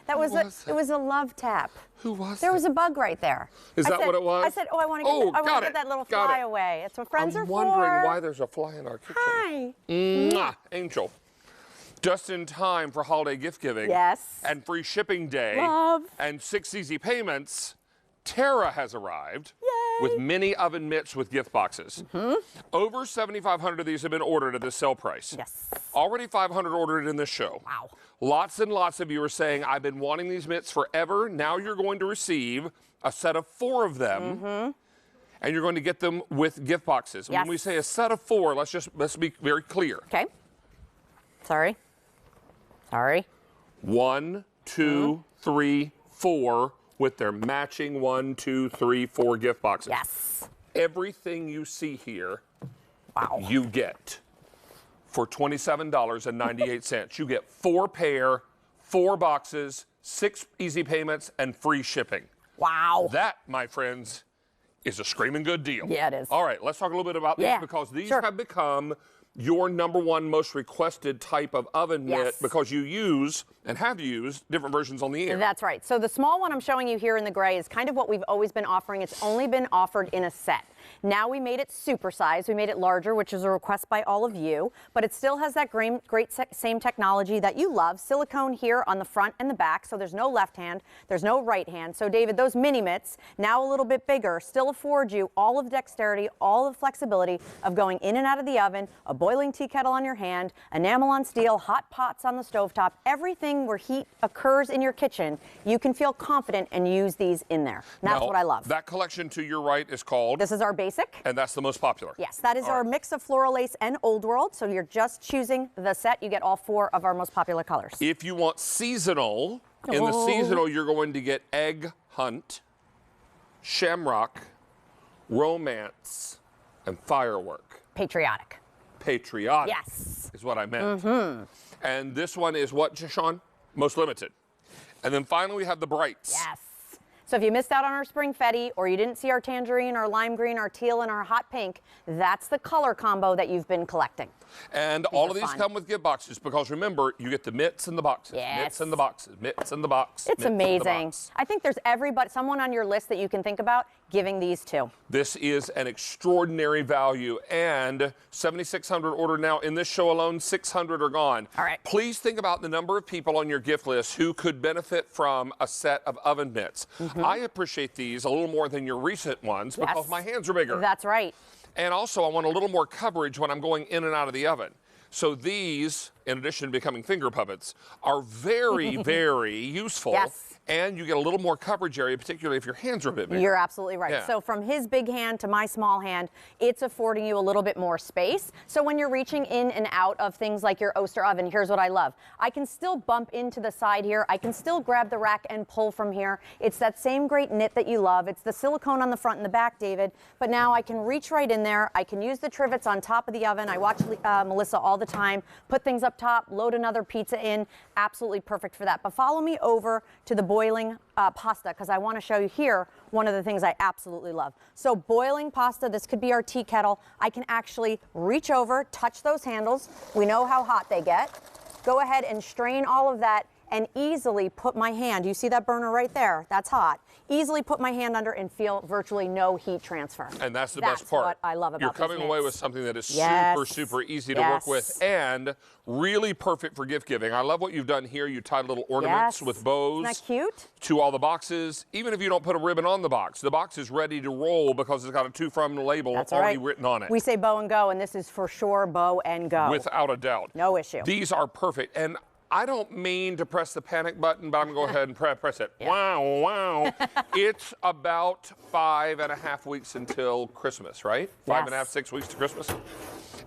That was it was a love tap. Who was There it? was a bug right there. Is that what it was? I said, oh, I want to get that little fly away. It's what friends are for. I'm wondering why there's a fly in our kitchen. Hi. Mwah, Angel. Just in time for holiday gift giving. Yes. And free shipping day. Love. And 6 easy payments. Tara has arrived. Yay. With mini oven mitts with gift boxes. Over 7,500 of these have been ordered at this sale price. Yes. Already 500 ordered in this show. Wow. Lots and lots of you are saying, I've been wanting these mitts forever. Now you're going to receive a set of 4 of them. And you're going to get them with gift boxes. Yes. When we say a set of 4, let's be very clear. Okay. Sorry. 1, 2, 3, 4 with their matching 1, 2, 3, 4 gift boxes. Yes. Everything you see here, wow, you get for $27.98. You get 4 pair, 4 boxes, 6 easy payments, and free shipping. Wow. That, my friends, is a screaming good deal. Yeah, it is. All right, let's talk a little bit about these because these have become your #1 most requested type of oven mitt because you use and have used different versions on the air. That's right. So the small one I'm showing you here in the gray is kind of what we've always been offering. It's only been offered in a set. Now we made it supersized. We made it larger, which is a request by all of you, but it still has that great same technology that you love. Silicone here on the front and the back, so there's no left hand, there's no right hand. So David, those mini mitts, now a little bit bigger, still afford you all of the dexterity, all of the flexibility of going in and out of the oven, a boiling tea kettle on your hand, enamel on steel, hot pots on the stovetop, everything where heat occurs in your kitchen, you can feel confident and use these in there. And that's what I love. That collection to your right is called? This is our basic. And that's the most popular? Yes, that is our mix of floral lace and old world. So you're just choosing the set. You get all 4 of our most popular colors. If you want seasonal, in the seasonal, you're going to get egg hunt, shamrock, romance, and firework. Patriotic. Patriotic. Yes. Is what I meant. And this one is what, Sean? Most limited. And then finally we have the brights. Yes. So if you missed out on our spring fetty or you didn't see our tangerine, our lime green, our teal, and our hot pink, that's the color combo that you've been collecting. And all of these come with gift boxes because remember, you get the mitts in the boxes. Yes. Mitts in the boxes. Mitts in the box. It's amazing. I think there's someone on your list that you can think about giving these to. This is an extraordinary value and 7,600 ordered now. In this show alone, 600 are gone. All right. Please think about the number of people on your gift list who could benefit from a set of oven mitts. I appreciate these a little more than your recent ones because my hands are bigger. That's right. And also, I want a little more coverage when I'm going in and out of the oven. So these, in addition to becoming finger puppets, are very, very useful. Yes. And you get a little more coverage area, particularly if your hands are a bit bigger. You're absolutely right. Yeah. So from his big hand to my small hand, it's affording you a little bit more space. So when you're reaching in and out of things like your Oster oven, here's what I love. I can still bump into the side here. I can still grab the rack and pull from here. It's that same great knit that you love. It's the silicone on the front and the back, David. But now I can reach right in there. I can use the trivets on top of the oven. I watch Melissa all the time. Put things up top, load another pizza in. Absolutely perfect for that. But follow me over to the boiling pasta because I want to show you here one of the things I absolutely love. So boiling pasta, this could be our tea kettle. I can actually reach over, touch those handles. We know how hot they get. Go ahead and strain all of that and easily put my hand, you see that burner right there, that's hot, easily put my hand under and feel virtually no heat transfer. And that's the best part. That's what I love about You're coming these away mitts. with something that is super, super easy to work with and really perfect for gift giving. I love what you've done here. You tied little ornaments with bows. Isn't that cute? To all the boxes. Even if you don't put a ribbon on the box is ready to roll because it's got a to from label already written on it. We say bow and go, and this is for sure bow and go. Without a doubt. No issue. These are perfect. And I don't mean to press the panic button, but I'm going to go ahead and press it. Wow, wow. It's about 5.5 weeks until Christmas, right? 5.5, 6 weeks to Christmas.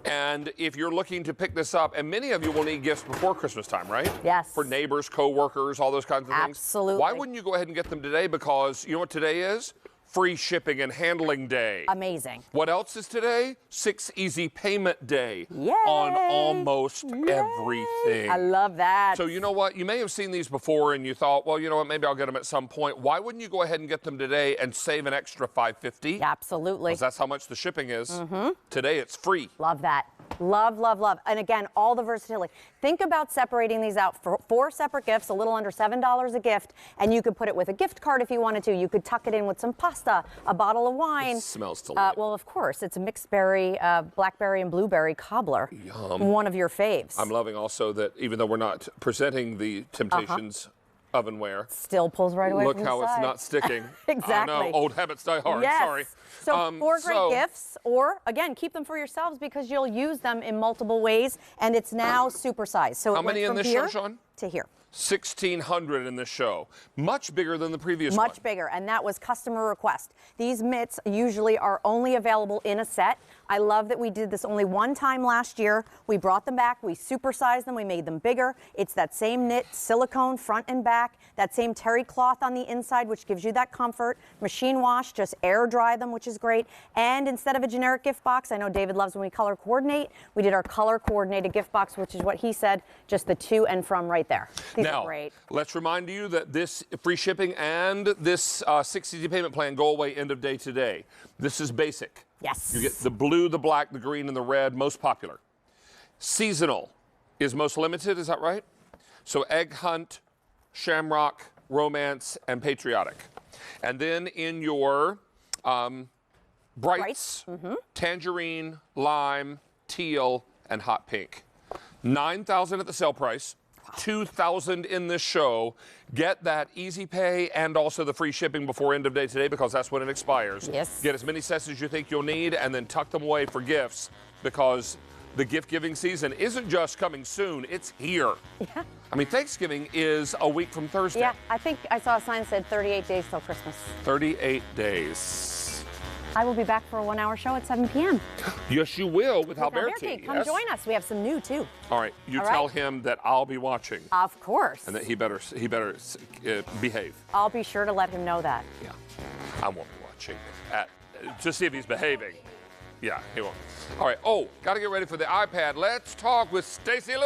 And if you're looking to pick this up, and many of you will need gifts before Christmas time, right? Yes. For neighbors, co-workers, all those kinds of things. Absolutely. Why wouldn't you go ahead and get them today? Because you know what today is? free shipping and handling day. Amazing. What else is today? 6 easy payment day. Yay. On almost everything. I love that. So you know what? You may have seen these before and you thought, well, you know what? Maybe I'll get them at some point. Why wouldn't you go ahead and get them today and save an extra $5.50? Absolutely. Because that's how much the shipping is. Today it's free. Love that. Love, love, love. And again, all the versatility. Think about separating these out for 4 separate gifts, a little under $7 a gift, and you could put it with a gift card if you wanted to. You could tuck it in with some pasta, a bottle of wine. It smells delicious. Well, of course, it's a mixed berry, blackberry and blueberry cobbler. Yum. One of your faves. I'm loving also that even though we're not presenting the Temptations ovenware, still pulls right away look from the how side. it's not sticking. Exactly. I know, old habits die hard. Yes. Sorry. So 4 great gifts, or again, keep them for yourselves because you'll use them in multiple ways, and it's now supersized. So How it went many in from this here show, Sean? to here. 1,600 in this show. Much bigger than the previous one. Much bigger, and that was customer request. These mitts usually are only available in a set. I love that we did this only one time last year. We brought them back, we supersized them, we made them bigger. It's that same knit silicone front and back, that same terry cloth on the inside, which gives you that comfort. Machine wash, just air dry them, which is great. And instead of a generic gift box, I know David loves when we color coordinate, we did our color coordinated gift box, which is what he said, just the to and from right there. These are great. Let's remind you that this free shipping and this 6 easy payment plan go away end of day today. This is basic. Yes. You get the blue, the black, the green, and the red, most popular. Seasonal is most limited, is that right? So Egg Hunt, Shamrock, Romance, and Patriotic. And then in your brights, Tangerine, Lime, Teal, and Hot Pink. $9,000 at the sale price. $2,000 in this show. Get that easy pay and also the free shipping before end of day today because that's when it expires. Yes. Get as many sets as you think you'll need and then tuck them away for gifts because the gift giving season isn't just coming soon, it's here. Yeah. I mean, Thanksgiving is a week from Thursday. Yeah, I think I saw a sign that said 38 days till Christmas. 38 days. I will be back for a 1-hour show at 7 p.m. Yes, you will with Alberti. Come join us. We have some new too. All right, you All tell right. him that I'll be watching. Of course. And that he better behave. I'll be sure to let him know that. Yeah, I won't be watching to see if he's behaving. Yeah, he won't. All right. Oh, got to get ready for the iPad. Let's talk with Stacey Lou.